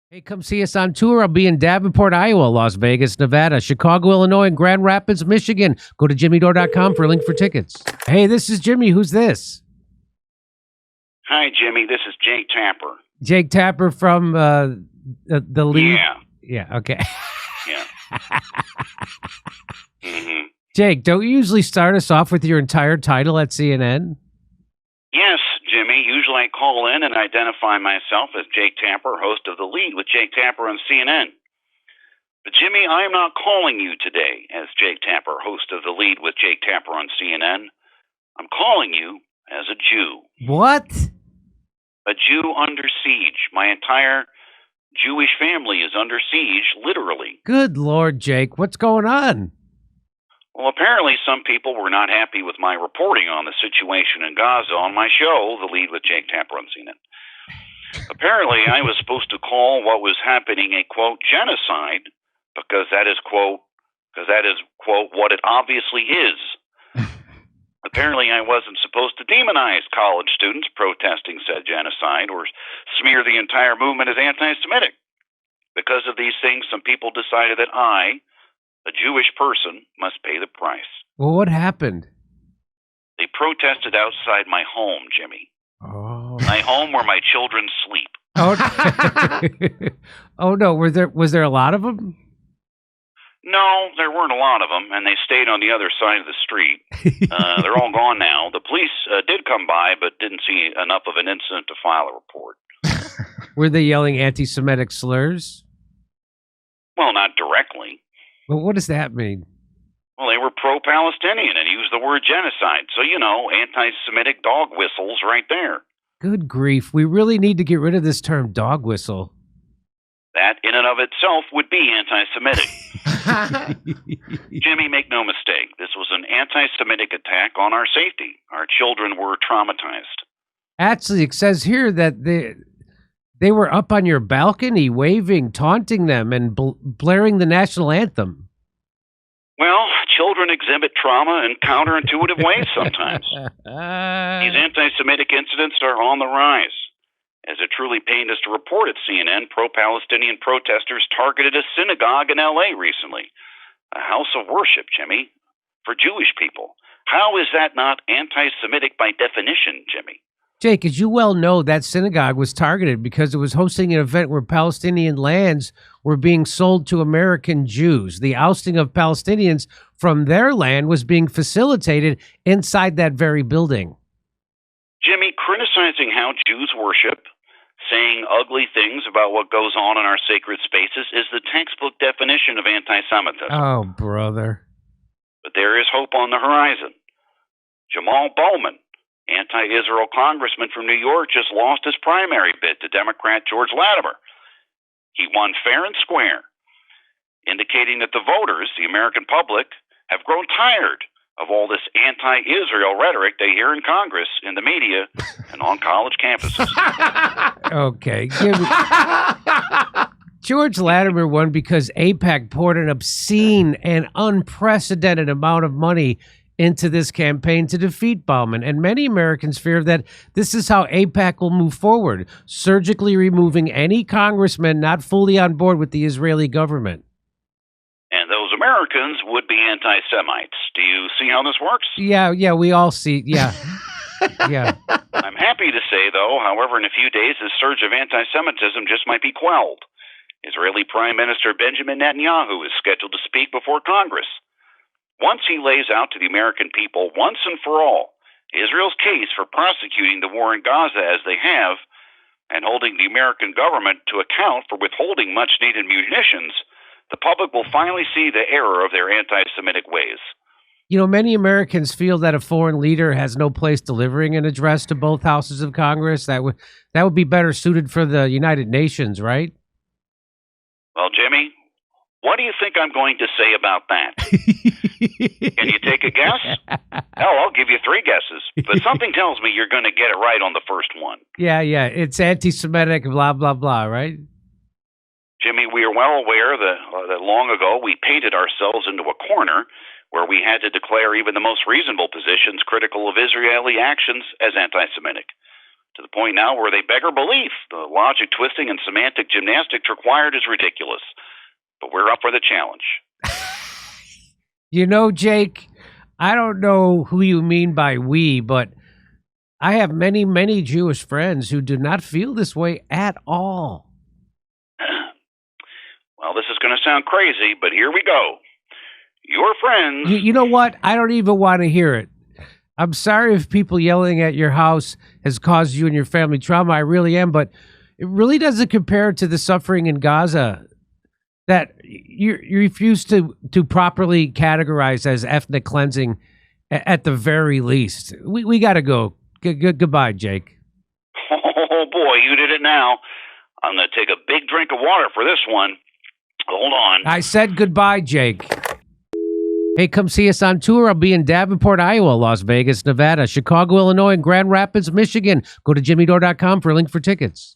Hey, come see us on tour. I'll be in Davenport, Iowa, Las Vegas, Nevada, Chicago, Illinois, and Grand Rapids, Michigan. Go to jimmydore.com for a link for tickets. Hey, this is Jimmy. Who's this? Hi, Jimmy. This is Jake Tapper. Jake Tapper from the lead? Yeah. Yeah, okay. Yeah. Mm-hmm. Jake, don't you usually start us off with your entire title at CNN? Yes, Jimmy. Usually I call in and identify myself as Jake Tapper, host of The Lead with Jake Tapper on CNN. But, Jimmy, I am not calling you today as Jake Tapper, host of The Lead with Jake Tapper on CNN. I'm calling you as a Jew. What? A Jew under siege. My entire Jewish family is under siege, literally. Good Lord, Jake. What's going on? Well, apparently some people were not happy with my reporting on the situation in Gaza on my show, The Lead with Jake Tapper on CNN. Apparently, I was supposed to call what was happening a, quote, genocide, because that is, quote, what it obviously is. Apparently, I wasn't supposed to demonize college students protesting said genocide or smear the entire movement as anti-Semitic. Because of these things, some people decided that I, a Jewish person, must pay the price. Well, what happened? They protested outside my home, Jimmy. Oh. My home where my children sleep. Oh, oh no. Was there a lot of them? No, there weren't a lot of them, and they stayed on the other side of the street. They're all gone now. The police did come by, but didn't see enough of an incident to file a report. Were they yelling anti-Semitic slurs? Well, not directly. Well, what does that mean? Well, they were pro-Palestinian and used the word genocide. So, anti-Semitic dog whistles right there. Good grief. We really need to get rid of this term dog whistle. That, in and of itself, would be anti-Semitic. Jimmy, make no mistake. This was an anti-Semitic attack on our safety. Our children were traumatized. Actually, it says here that they were up on your balcony, waving, taunting them, and blaring the national anthem. Well, children exhibit trauma in counterintuitive ways sometimes. These anti-Semitic incidents are on the rise. As it truly pained us to report at CNN, pro-Palestinian protesters targeted a synagogue in L.A. recently. A house of worship, Jimmy, for Jewish people. How is that not anti-Semitic by definition, Jimmy? Jake, as you well know, that synagogue was targeted because it was hosting an event where Palestinian lands were being sold to American Jews. The ousting of Palestinians from their land was being facilitated inside that very building. Jimmy, criticizing how Jews worship, saying ugly things about what goes on in our sacred spaces is the textbook definition of anti-Semitism. Oh, brother. But there is hope on the horizon. Jamal Bowman, anti-Israel congressman from New York, just lost his primary bid to Democrat George Latimer. He won fair and square, indicating that the voters, the American public, have grown tired of all this anti-Israel rhetoric they hear in Congress, in the media, and on college campuses. Okay. George Latimer won because AIPAC poured an obscene and unprecedented amount of money into this campaign to defeat Bauman, and many Americans fear that this is how AIPAC will move forward, surgically removing any congressman not fully on board with the Israeli government. And those Americans would be anti-Semites. Do you see how this works? Yeah, we all see, yeah. Yeah. I'm happy to say, though, however, in a few days, this surge of anti-Semitism just might be quelled. Israeli Prime Minister Benjamin Netanyahu is scheduled to speak before Congress. Once he lays out to the American people, once and for all, Israel's case for prosecuting the war in Gaza as they have, and holding the American government to account for withholding much-needed munitions, the public will finally see the error of their anti-Semitic ways. You know, many Americans feel that a foreign leader has no place delivering an address to both houses of Congress. That would be better suited for the United Nations, right? Well, Jimmy, what do you think I'm going to say about that? Can you take a guess? Hell, I'll give you 3 guesses, but something tells me you're going to get it right on the first one. Yeah, it's anti-Semitic, blah, blah, blah, right? Jimmy, we are well aware that long ago we painted ourselves into a corner where we had to declare even the most reasonable positions critical of Israeli actions as anti-Semitic. to the point now where they beggar belief. The logic twisting and semantic gymnastics required is ridiculous. But we're up for the challenge. You know, Jake, I don't know who you mean by we, but I have many, many Jewish friends who do not feel this way at all. Well, this is going to sound crazy, but here we go. Your friends... You know what? I don't even want to hear it. I'm sorry if people yelling at your house has caused you and your family trauma. I really am, but it really doesn't compare to the suffering in Gaza that you refuse to properly categorize as ethnic cleansing at the very least. We got to go. Goodbye, Jake. Oh, boy, you did it now. I'm going to take a big drink of water for this one. Hold on. I said goodbye, Jake. Hey, come see us on tour. I'll be in Davenport, Iowa, Las Vegas, Nevada, Chicago, Illinois, and Grand Rapids, Michigan. Go to jimmydore.com for a link for tickets.